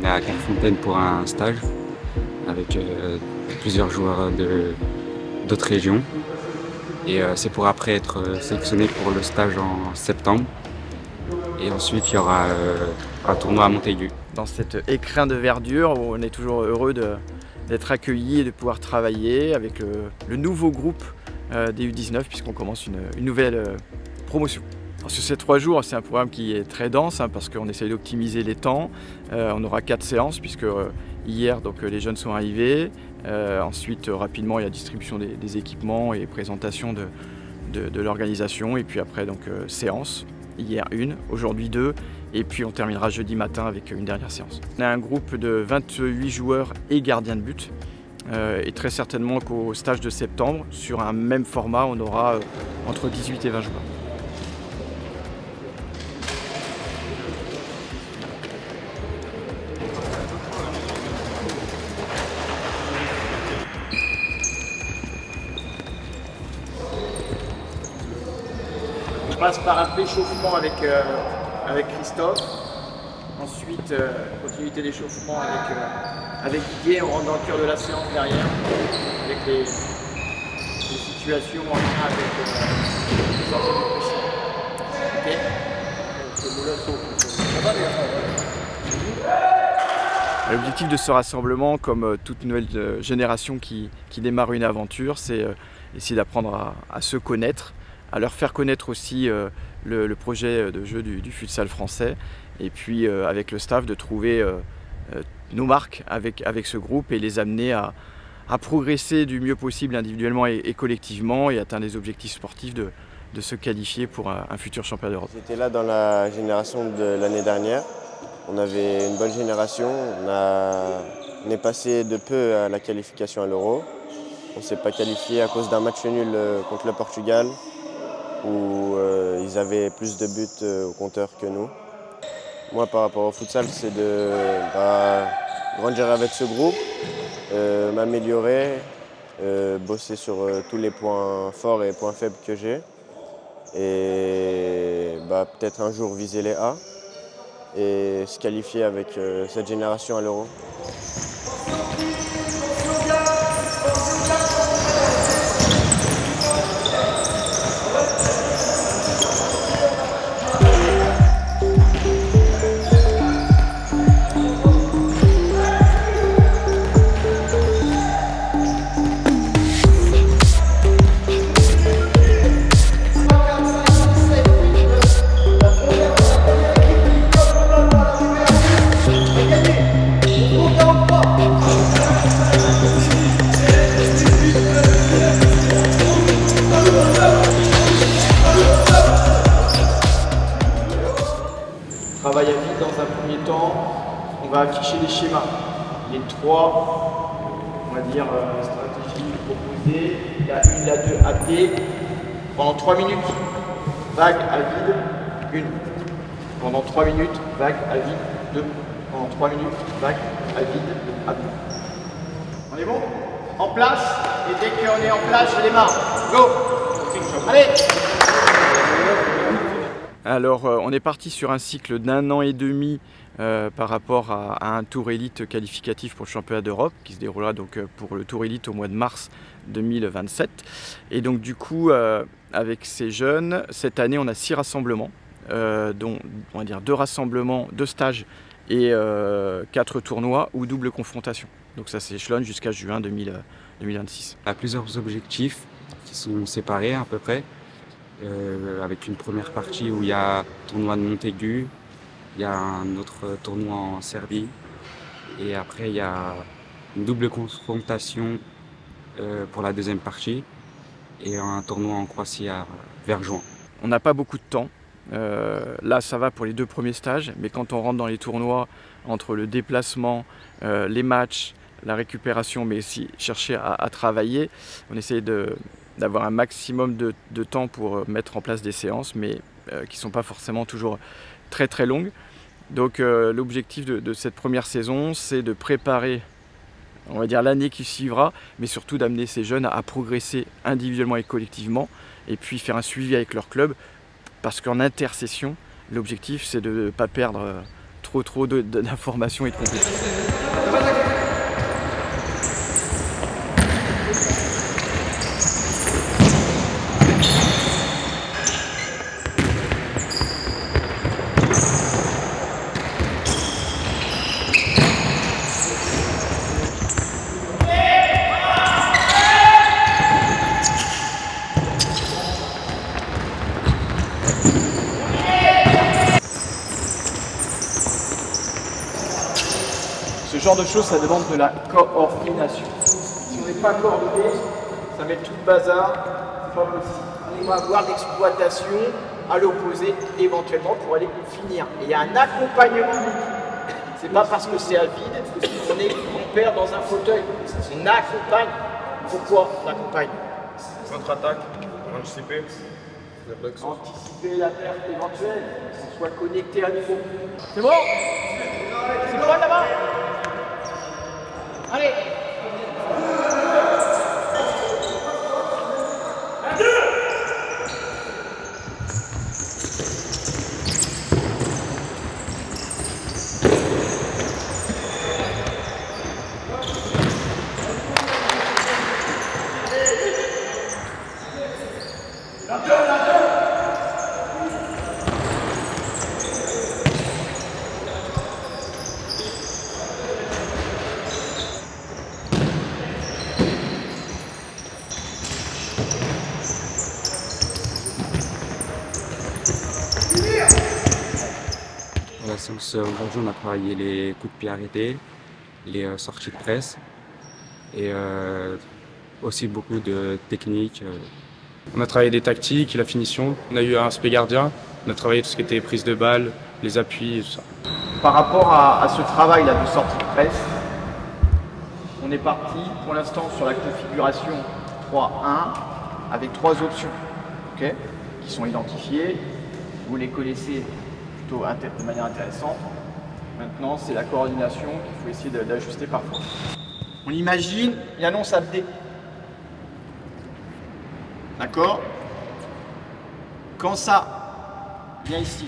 On est à Clairefontaine pour un stage avec plusieurs joueurs d'autres régions. Et c'est pour après être sélectionné pour le stage en septembre. Et ensuite, il y aura un tournoi à Montaigu. Dans cet écrin de verdure où on est toujours heureux d'être accueillis et de pouvoir travailler avec le nouveau groupe des U19 puisqu'on commence une nouvelle promotion. Alors sur ces 3 jours, c'est un programme qui est très dense parce qu'on essaye d'optimiser les temps. On aura 4 séances puisque hier les jeunes sont arrivés. Ensuite, rapidement, il y a distribution des équipements et présentation de l'organisation. Et puis après, séance. Hier 1, aujourd'hui 2. Et puis on terminera jeudi matin avec une dernière séance. On a un groupe de 28 joueurs et gardiens de but. Et très certainement qu'au stage de septembre, sur un même format, on aura entre 18 et 20 joueurs. On passe par un préchauffement avec Christophe. Ensuite, continuité d'échauffement avec Didier. On rentre dans le cœur de la séance derrière, avec les situations en lien avec les sorties du pressing. L'objectif de ce rassemblement, comme toute nouvelle génération qui démarre une aventure, c'est essayer d'apprendre à se connaître, à leur faire connaître aussi le projet de jeu du futsal français, et puis avec le staff de trouver nos marques avec ce groupe et les amener à progresser du mieux possible individuellement et collectivement et atteindre les objectifs sportifs de se qualifier pour un futur championnat d'Europe. J'étais là dans la génération de l'année dernière. On avait une bonne génération. On est passé de peu à la qualification à l'Euro. On ne s'est pas qualifié à cause d'un match nul contre le Portugal où ils avaient plus de buts au compteur que nous. Moi, par rapport au futsal, c'est de grandir avec ce groupe, m'améliorer, bosser sur tous les points forts et points faibles que j'ai et peut-être un jour viser les A et se qualifier avec cette génération à l'Euro. Travail à vide dans un premier temps, on va afficher les schémas, les 3, on va dire, stratégies proposées, la 1, la 2, à pied, pendant 3 minutes, vague à vide, 1, pendant 3 minutes, vague à vide, 2, pendant 3 minutes, vague à vide, à 2. On est bon? En place, et dès qu'on est en place, je démarre. Go! Allez! Alors, on est parti sur un cycle d'1 an et demi par rapport à un tour élite qualificatif pour le championnat d'Europe qui se déroulera pour le tour élite au mois de mars 2027. Et donc du coup, avec ces jeunes, cette année, on a 6 rassemblements, dont on va dire 2 rassemblements, 2 stages et 4 tournois ou double confrontation. Donc ça s'échelonne jusqu'à juin 2026. On a plusieurs objectifs qui sont séparés à peu près. Avec une première partie où il y a un tournoi de Montaigu, il y a un autre tournoi en Serbie et après il y a une double confrontation pour la deuxième partie et un tournoi en Croatie vers juin. On n'a pas beaucoup de temps, là ça va pour les 2 premiers stages, mais quand on rentre dans les tournois, entre le déplacement, les matchs, la récupération, mais aussi chercher à travailler, on essaie d'avoir un maximum de temps pour mettre en place des séances, mais qui ne sont pas forcément toujours très très longues. Donc l'objectif de cette première saison, c'est de préparer, on va dire, l'année qui suivra, mais surtout d'amener ces jeunes à progresser individuellement et collectivement, et puis faire un suivi avec leur club, parce qu'en intersession, l'objectif c'est de ne pas perdre trop d'informations et de complexité. Ce genre de choses, ça demande de la coordination. Si on n'est pas coordonné, ça met tout le bazar, c'est pas possible. On va avoir l'exploitation à l'opposé éventuellement pour aller finir. Et il y a un accompagnement. C'est pas parce que c'est à vide qu'on perd dans un fauteuil. On accompagne. Pourquoi on accompagne? Contre-attaque, anticiper. Anticiper la perte éventuelle, qu'on soit connecté à nouveau. C'est bon? C'est bon là-bas? Allez! La séance aujourd'hui, on a travaillé les coups de pied arrêtés, les sorties de presse et aussi beaucoup de techniques. On a travaillé des tactiques, la finition. On a eu un aspect gardien. On a travaillé tout ce qui était prise de balle, les appuis et tout ça. Par rapport à ce travail-là de sortie de presse, on est parti pour l'instant sur la configuration 3-1 avec 3 options, okay, qui sont identifiées. Vous les connaissez plutôt de manière intéressante. Maintenant, c'est la coordination qu'il faut essayer d'ajuster parfois. On imagine une annonce à D. D'accord? Quand ça vient ici,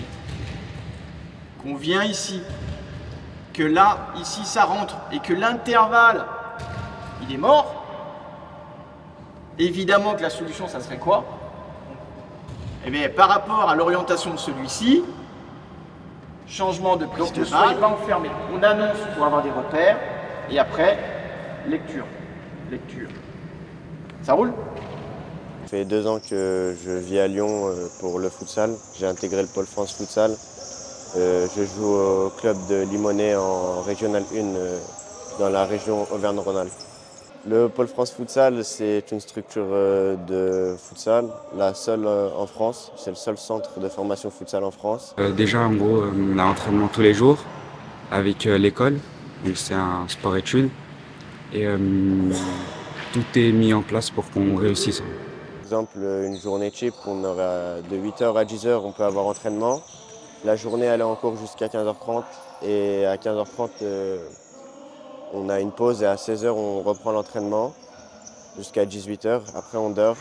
qu'on vient ici, que là, ici, ça rentre et que l'intervalle, il est mort, évidemment que la solution, ça serait quoi? Eh bien, par rapport à l'orientation de celui-ci, changement de prise de balle. Ne soyez pas enfermé. On annonce pour avoir des repères et après, lecture. Lecture. Ça roule? Ça fait 2 ans que je vis à Lyon pour le futsal. J'ai intégré le Pôle France Futsal. Je joue au club de Limonest en Régional 1 dans la région Auvergne-Rhône-Alpes. Le Pôle France Futsal, c'est une structure de futsal, la seule en France. C'est le seul centre de formation futsal en France. Déjà, en gros, on a entraînement tous les jours avec l'école. C'est un sport-études. Et tout est mis en place pour qu'on réussisse. Par exemple, une journée type, on aura de 8h à 10h, on peut avoir entraînement. La journée, elle est en cours jusqu'à 15h30. Et à 15h30, on a une pause et à 16h, on reprend l'entraînement jusqu'à 18h. Après, on dort.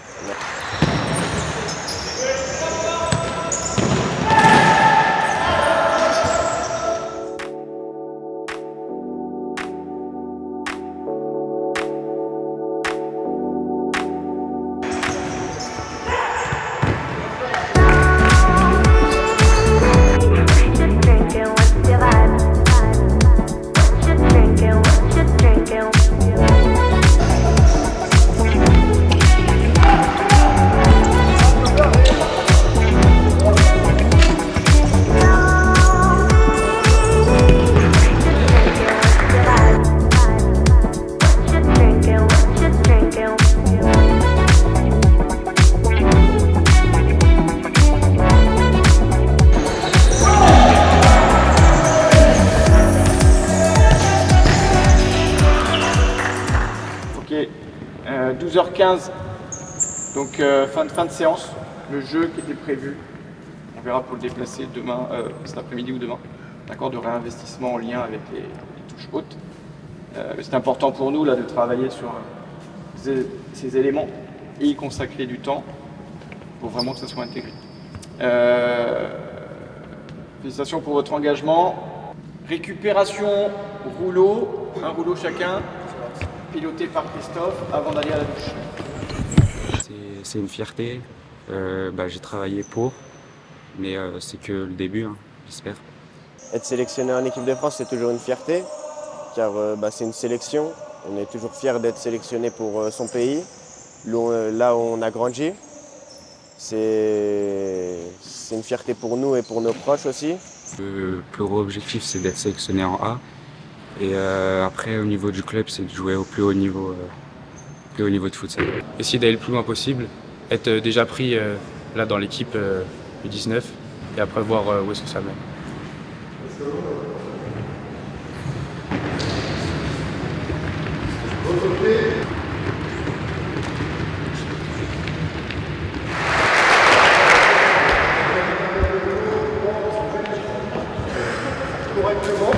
Ok, 12h15, donc fin de séance, le jeu qui était prévu, on verra pour le déplacer demain, cet après-midi ou demain, d'accord, de réinvestissement en lien avec les touches hautes. C'est important pour nous là de travailler sur ces éléments et y consacrer du temps pour vraiment que ça soit intégré. Félicitations pour votre engagement. Récupération, rouleau, un rouleau chacun, piloté par Christophe avant d'aller à la douche. C'est une fierté. J'ai travaillé pour, mais c'est que le début, hein, j'espère. Être sélectionné en équipe de France, c'est toujours une fierté, car c'est une sélection. On est toujours fier d'être sélectionné pour son pays, là où on a grandi. C'est une fierté pour nous et pour nos proches aussi. Le plus gros objectif, c'est d'être sélectionné en A. Et après, au niveau du club, c'est de jouer au plus haut niveau de futsal. Essayer d'aller le plus loin possible, être déjà pris là dans l'équipe U19 et après voir où est-ce que ça mène. Correctement.